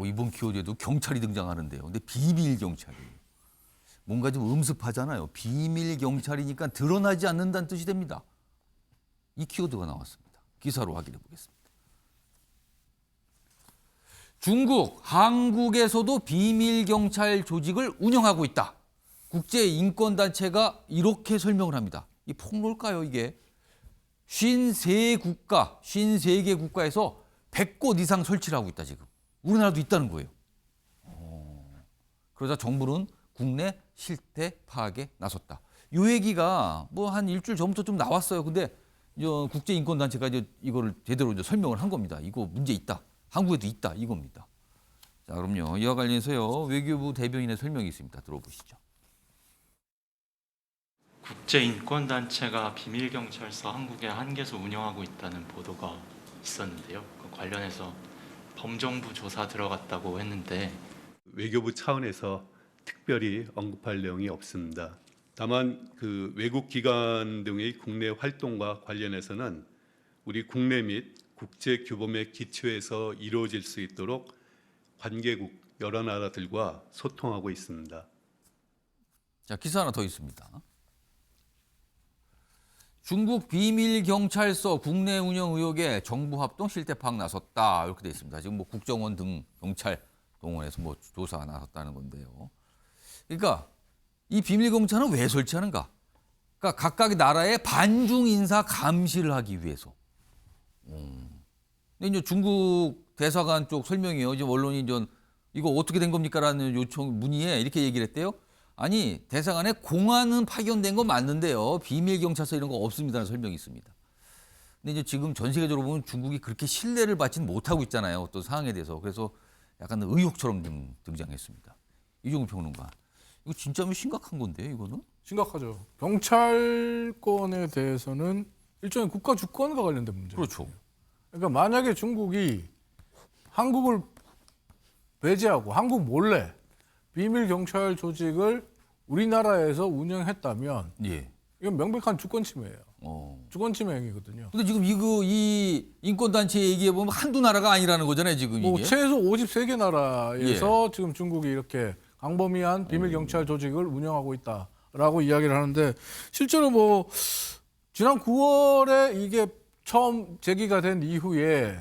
이번 키워드에도 경찰이 등장하는데요. 근데 비밀 경찰이에요. 뭔가 좀 음습하잖아요. 비밀 경찰이니까 드러나지 않는다는 뜻이 됩니다. 이 키워드가 나왔습니다. 기사로 확인해 보겠습니다. 중국, 한국에서도 비밀 경찰 조직을 운영하고 있다. 국제 인권 단체가 이렇게 설명을 합니다. 이 폭로일까요, 이게? 53개 국가에서 100곳 이상 설치를 하고 있다, 지금. 우리나라도 있다는 거예요. 그러자 정부는 국내 실태 파악에 나섰다. 이 얘기가 뭐 한 일주일 전부터 좀 나왔어요. 근데 국제 인권 단체가 이거를 제대로 설명을 한 겁니다. 이거 문제 있다. 한국에도 있다. 이겁니다. 자, 그럼요. 이와 관련해서요. 외교부 대변인의 설명이 있습니다. 들어보시죠. 국제인권단체가 비밀경찰서 한국에 한 개소 운영하고 있다는 보도가 있었는데요. 그 관련해서 범정부 조사 들어갔다고 했는데 외교부 차원에서 특별히 언급할 내용이 없습니다. 다만 그 외국 기관 등의 국내 활동과 관련해서는 우리 국내 및 국제 규범에 기초해서 이루어질 수 있도록 관계국 여러 나라들과 소통하고 있습니다. 자, 기사 하나 더 있습니다. 중국 비밀경찰서 국내 운영 의혹에 정부 합동 실태 파악 나섰다. 이렇게 돼 있습니다. 지금 뭐 국정원 등 경찰 동원해서 뭐 조사가 나섰다는 건데요. 그러니까 이 비밀경찰은 왜 설치하는가? 그러니까 각각 나라의 반중 인사 감시를 하기 위해서. 근데 이제 중국 대사관 쪽 설명이에요. 이제 언론이 이거 어떻게 된 겁니까라는 요청 문의에 이렇게 얘기를 했대요. 아니, 대사관에 공안은 파견된 건 맞는데요. 비밀 경찰서 이런 거 없습니다라는 설명이 있습니다. 근데 이제 지금 전 세계적으로 보면 중국이 그렇게 신뢰를 받지는 못하고 있잖아요. 어떤 상황에 대해서. 그래서 약간 의혹처럼 등장했습니다. 이종우 평론가. 이거 진짜 심각한 건데요, 이거는? 심각하죠. 경찰권에 대해서는 일종의 국가 주권과 관련된 문제죠. 그렇죠. 그러니까 만약에 중국이 한국을 배제하고 한국 몰래 비밀 경찰 조직을 우리나라에서 운영했다면 예. 이건 명백한 주권 침해예요. 주권 침해 행위거든요. 근데 지금 이 인권단체 얘기해 보면 한두 나라가 아니라는 거잖아요, 지금 뭐 이게. 최소 53개 나라에서 지금 중국이 이렇게 광범위한 비밀 경찰 조직을 운영하고 있다라고 이야기를 하는데 실제로 뭐 지난 9월에 이게 처음 제기가 된 이후에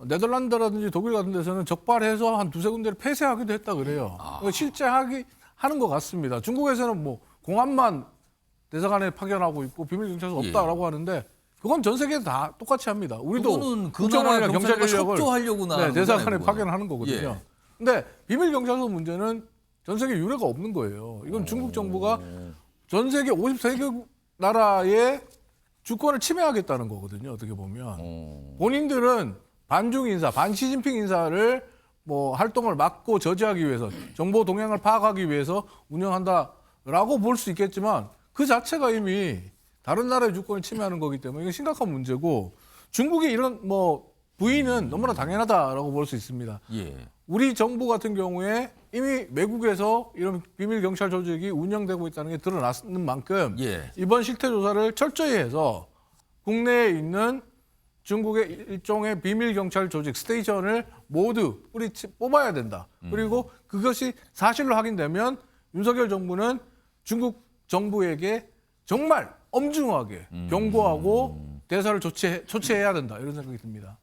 네덜란드라든지 독일 같은 데서는 적발해서 한 두세 군데를 폐쇄하기도 했다 그래요. 그러니까 실제 하는 것 같습니다. 중국에서는 뭐 공안만 대사관에 파견하고 있고 비밀 경찰서 없다라고 하는데 그건 전 세계 다 똑같이 합니다. 우리도 국정원이나 경찰 인력을 협조하려고 대사관에 파견하는 거거든요. 근데 비밀 경찰서 문제는 전 세계 유례가 없는 거예요. 이건 중국 정부가 전 세계 53개 나라의 주권을 침해하겠다는 거거든요. 어떻게 보면 본인들은 반중 인사, 반 시진핑 인사를 뭐 활동을 막고 저지하기 위해서 정보 동향을 파악하기 위해서 운영한다라고 볼 수 있겠지만 그 자체가 이미 다른 나라의 주권을 침해하는 거기 때문에 이게 심각한 문제고 중국의 이런 뭐 부인은 너무나 당연하다라고 볼 수 있습니다. 예. 우리 정부 같은 경우에 이미 외국에서 이런 비밀 경찰 조직이 운영되고 있다는 게 드러났는 만큼 이번 실태 조사를 철저히 해서 국내에 있는 중국의 일종의 비밀 경찰 조직 스테이션을 모두 뽑아야 된다. 그리고 그것이 사실로 확인되면 윤석열 정부는 중국 정부에게 정말 엄중하게 경고하고 대사를 조치해야 된다. 이런 생각이 듭니다.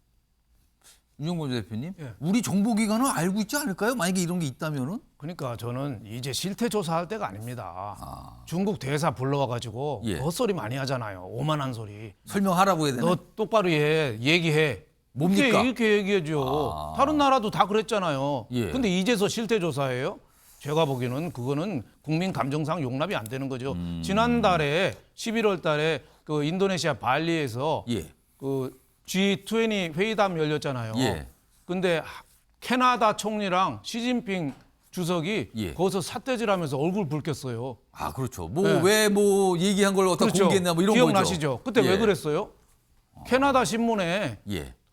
윤영권 대표님, 우리 정보기관은 알고 있지 않을까요? 만약에 이런 게 있다면은? 그러니까 저는 이제 실태 조사할 때가 아닙니다. 중국 대사 불러와가지고 헛소리 많이 하잖아요. 오만한 소리. 설명하라고 해야 되나? 너 똑바로 얘기해. 뭡니까? 이렇게 얘기해줘. 다른 나라도 다 그랬잖아요. 근데 이제서 실태 조사예요? 제가 보기에는 그거는 국민 감정상 용납이 안 되는 거죠. 지난달에 11월 달에 그 인도네시아 발리에서 그 G20 회의담 열렸잖아요. 근데 캐나다 총리랑 시진핑 주석이 거기서 삿대질하면서 얼굴 붉혔어요. 아, 그렇죠. 왜 얘기한 걸 어디다 공개했나 뭐 이런 거죠. 기억나시죠? 그때 왜 그랬어요? 캐나다 신문에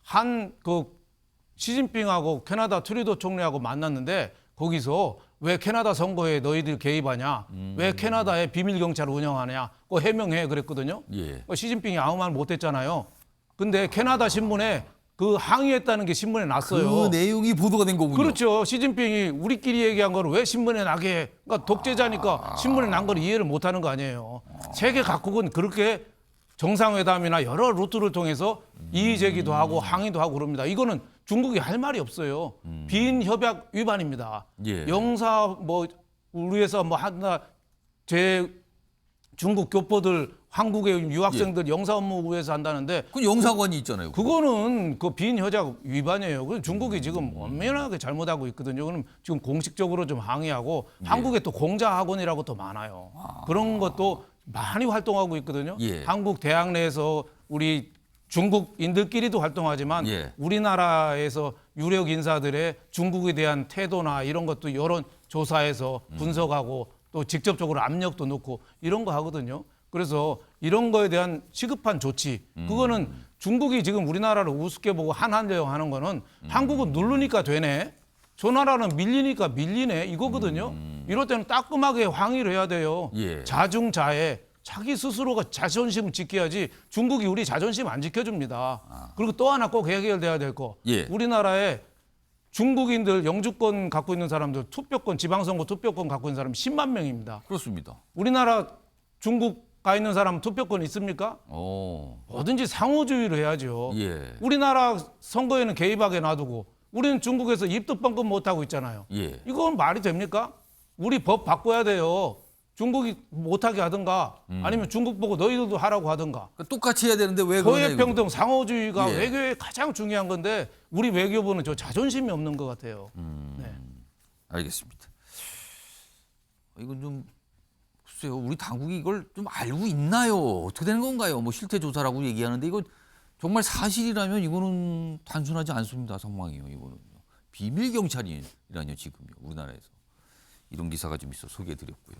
한 그 시진핑하고 캐나다 트루도 총리하고 만났는데 거기서 왜 캐나다 선거에 너희들 개입하냐? 왜 캐나다에 비밀 경찰을 운영하냐? 그거 해명해 그랬거든요. 시진핑이 아무 말 못했잖아요. 근데 캐나다 신문에 그 항의했다는 게 신문에 났어요. 그 내용이 보도가 된 거군요. 그렇죠. 시진핑이 우리끼리 얘기한 거를 왜 신문에 나게 해? 그러니까 독재자니까 신문에 난 걸 이해를 못하는 거 아니에요. 세계 각국은 그렇게 정상회담이나 여러 루트를 통해서 이의 제기도 하고 항의도 하고 그럽니다. 이거는 중국이 할 말이 없어요. 비인 협약 위반입니다. 예. 영사 뭐 우리에서 뭐 하나 제 중국 교포들 한국의 유학생들 영사 업무 구해서 한다는데 그 영사관이 있잖아요. 그거는 그 비인 협약 위반이에요. 그 중국이 지금 엄연하게 잘못하고 있거든요. 그럼 지금 공식적으로 좀 항의하고 한국에 또 공자 학원이라고 또 많아요. 그런 것도 많이 활동하고 있거든요. 예. 한국 대학 내에서 우리 중국인들끼리도 활동하지만 예. 우리나라에서 유력 인사들의 중국에 대한 태도나 이런 것도 여론 조사해서 분석하고 또 직접적으로 압력도 넣고 이런 거 하거든요. 그래서 이런 거에 대한 시급한 조치, 그거는 중국이 지금 우리나라를 우습게 보고 한한령 하는 거는 한국은 누르니까 되네, 저 나라는 밀리니까 밀리네 이거거든요. 이럴 때는 따끔하게 항의를 해야 돼요. 예. 자중자애, 자기 스스로가 자존심을 지켜야지 중국이 우리 자존심 안 지켜줍니다. 그리고 또 하나 꼭 해결돼야 될 거, 예. 우리나라에 중국인들 영주권 갖고 있는 사람들, 투표권, 지방선거 투표권 갖고 있는 사람이 10만 명입니다. 그렇습니다. 우리나라 중국 가 있는 사람 투표권 있습니까? 뭐든지 상호주의를 해야죠. 예. 우리나라 선거에는 개입하게 놔두고 우리는 중국에서 입도 뻥끗 못하고 있잖아요. 예. 이건 말이 됩니까? 우리 법 바꿔야 돼요. 중국이 못하게 하든가 아니면 중국 보고 너희들도 하라고 하든가. 그러니까 똑같이 해야 되는데 왜 그러냐. 고해평등, 상호주의가 예. 외교에 가장 중요한 건데 우리 외교부는 저 자존심이 없는 것 같아요. 네. 알겠습니다. 이건 좀 글쎄요, 우리 당국이 이걸 좀 알고 있나요? 어떻게 되는 건가요? 뭐 실태 조사라고 얘기하는데 이거 정말 사실이라면 이거는 단순하지 않습니다. 상황이요. 이거는 비밀 경찰이라뇨 지금요. 우리나라에서 이런 기사가 좀 있어 소개해드렸고요.